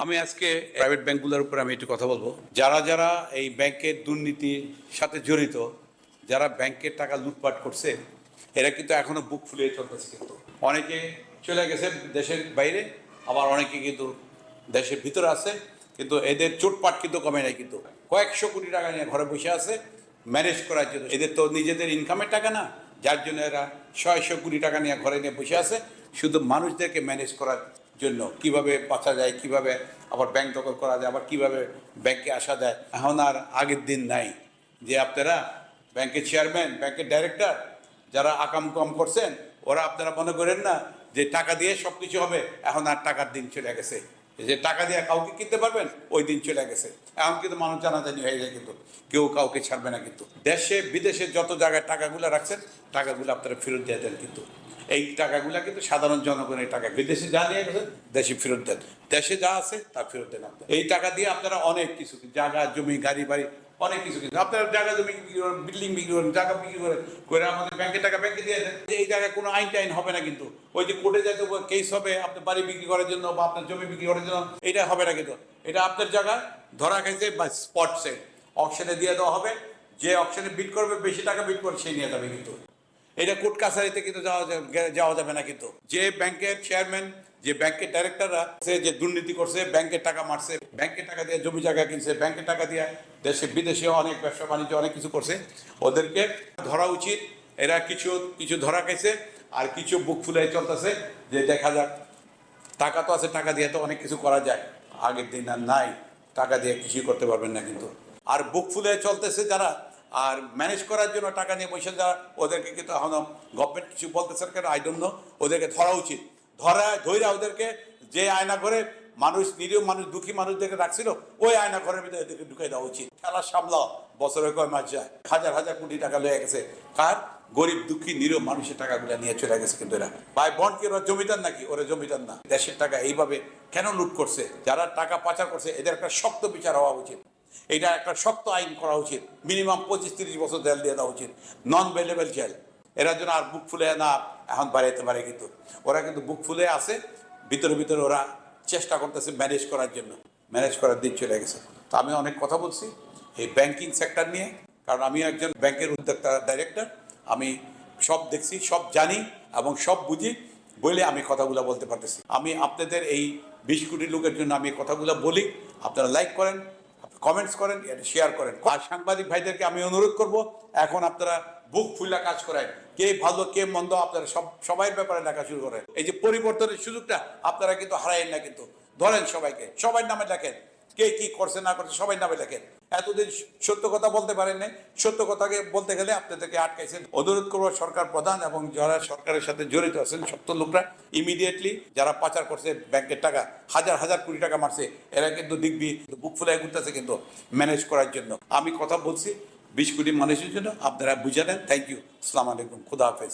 আমি আজকে প্রাইভেট ব্যাংকগুলোর উপর আমি একটু কথা বলবো। যারা যারা এই ব্যাংকের দুর্নীতির সাথে জড়িত, যারা ব্যাংকের টাকা লুটপাট করছে, এরা কিন্তু এখনো বুক ফুলিয়ে চলতেছে। কিন্তু অনেকে চলে গেছে দেশের বাইরে, আবার অনেকে কিন্তু দেশের ভিতরে আছে, কিন্তু এদের চোটপাট কিন্তু কমে নাই। কিন্তু কয়েকশো কোটি টাকা নিয়ে ঘরে বসে আছে ম্যানেজ করার জন্য। এদের তো নিজেদের ইনকামের টাকা না, যার জন্য এরা 600 কোটি টাকা নিয়ে ঘরে নিয়ে বসে আছে শুধু মানুষদেরকে ম্যানেজ করার জন্য। কিভাবে বাঁচা যায়, কিভাবে আবার ব্যাংক দখল করা যায়, আবার কিভাবে ব্যাংকে আসা যায়। এখন আর আগের দিন নাই যে আপনারা ব্যাংকের চেয়ারম্যান, ব্যাংকের ডাইরেক্টর যারা আকাম কম করছেন, ওরা আপনারা মনে করেন না যে টাকা দিয়ে সব কিছু হবে। এখন আর টাকার দিন চলে গেছে, যে টাকা দিয়ে কাউকে কিনতে পারবেন ওই দিন চলে গেছে। এখন কিন্তু মানুষ জানাজানি হয়ে যায়, কিন্তু কেউ কাউকে ছাড়বে না। কিন্তু দেশে বিদেশে যত জায়গায় টাকাগুলো রাখছেন, টাকাগুলো আপনারা ফেরত দিয়ে দেন। কিন্তু এই টাকাগুলো কিন্তু সাধারণ জনগণের টাকা। বিদেশে যা নিয়ে গেছেন দেশে ফেরত দেন, দেশে যা আছে তা ফেরত দেন। আপনার এই টাকা দিয়ে আপনারা অনেক কিছু, জায়গা জমি গাড়ি বাড়ি অনেক কিছু কিন্তু আপনারা জায়গা জমি বিক্রি করেন, বিল্ডিং বিক্রি করেন, জায়গা বিক্রি করেন, করে আমাদের ব্যাংকের টাকা ব্যাংকে দিয়ে দেন। এই জায়গায় কোনো আইন টাইন হবে না। কিন্তু ওই যে কোর্টে যাইতে কেস হবে আপনার বাড়ি বিক্রি করার জন্য বা আপনার জমি বিক্রি করার জন্য, এটা হবে না। কিন্তু এটা আপনার জায়গা ধরা খাইছে বা স্পট সেল অকশনে দিয়ে দেওয়া হবে। যে অকশনে বিট করবে, বেশি টাকা বিট করবে, সেই নিয়ে যাবে। কিন্তু এটা কোর্ট কাছারিতে কিন্তু যাওয়া যাবে না। কিন্তু যে ব্যাংকের চেয়ারম্যান, যে ব্যাংকের ডাইরেক্টররা যে দুর্নীতি করছে, ব্যাংকের টাকা মারছে, ব্যাংকের টাকা দিয়ে জমি জায়গা কিনছে, ব্যাংকের টাকা দিয়ে দেশে বিদেশে অনেক ব্যবসা বাণিজ্য অনেক কিছু করছে, ওদেরকে ধরা উচিত। এরা কিছু কিছু ধরা খাইছে, আর কিছু বুক ফুলাই চলতেছে যে দেখা যাক টাকা তো আছে, টাকা দিয়ে তো অনেক কিছু করা যায়। আগের দিন আর নাই, টাকা দিয়ে কিছুই করতে পারবেন না। কিন্তু আর বুক ফুলে চলতেছে যারা, আর ম্যানেজ করার জন্য টাকা নিয়ে পয়সা যারা, ওদেরকে কিন্তু এখন গভর্নমেন্ট কিছু বলতেছে কেন আই ডোন্ট নো। ওদেরকে ধরা উচিত। ধৈরা ওদেরকে যে আয়না ঘরে মানুষ, নিরীহ মানুষ, দুঃখী মানুষদেরকে রাখছিল, ওই আয়না ঘরের ভিতরে এদেরকে ঢুকাই দেওয়া উচিত। খেলা সামলাও, বছরে কয় মাস যায়, হাজার হাজার কোটি টাকা লয়ে গেছে। কার? গরিব দুঃখী নিরীহ মানুষের টাকাগুলো নিয়ে চলে গেছে। কিন্তু এরা ভাই বন্ড কি ওরা জমিদার নাকি? ওরা জমিদার না। দেশের টাকা এইভাবে কেন লুট করছে? যারা টাকা পাচার করছে এদের একটা শক্ত বিচার হওয়া উচিত। এটা একটা শক্ত আইন করা উচিত। মিনিমাম 25-30 বছর জেল দিয়ে দেওয়া উচিত, নন বেলেবল জেল। এরা যেন আর বুক ফুলে না এখন বাড়াইতে পারে। কিন্তু ওরা কিন্তু বুক ফুলে আছে, ভিতরে ভিতরে ওরা চেষ্টা করতেছে ম্যানেজ করার জন্য। ম্যানেজ করার দিন চলে গেছে। তো আমি অনেক কথা বলছি এই ব্যাংকিং সেক্টর নিয়ে, কারণ আমি একজন ব্যাংকের উদ্যোক্তা ডাইরেক্টর। আমি সব দেখছি, সব জানি এবং সব বুঝি বলে আমি কথাগুলো বলতে পারতেছি। আমি আপনাদের এই 20 কোটি লোকের জন্য আমি কথাগুলো বলি। আপনারা লাইক করেন, কমেন্টস করেন, শেয়ার করেন। আর সাংবাদিক ভাইদেরকে আমি অনুরোধ করব, এখন আপনারা বুক ফুলা কাজ করেন। কে ভালো কে মন্দ আপনারা সবাই ব্যাপারে লেখা শুরু করেন। এই যে পরিবর্তনের সুযোগটা আপনারা কিন্তু হারায়েন না। কিন্তু ধরেন সবাইকে, সবাই নামে লেখেন, কে কি করছে না করছে সবাই নামে লেখেন। এতদিন সত্য কথা বলতে পারেন নাই, সত্য কথাকে বলতে গেলে আপনাদেরকে আটকাইছেন। অনুরোধ করবো সরকার প্রধান এবং যারা সরকারের সাথে জড়িত আছেন সত্য লোকরা, ইমিডিয়েটলি যারা পাচার করছে ব্যাংকের টাকা, হাজার হাজার কোটি টাকা মারছে, এরা কিন্তু দেখবি বুক ফুলাই ঘুরতেছে কিন্তু ম্যানেজ করার জন্য। আমি কথা বলছি 20 কোটি মানুষের জন্য, আপনারা বুঝে নেন। Thank you. আসসালামু আলাইকুম, খুদা হাফেজ।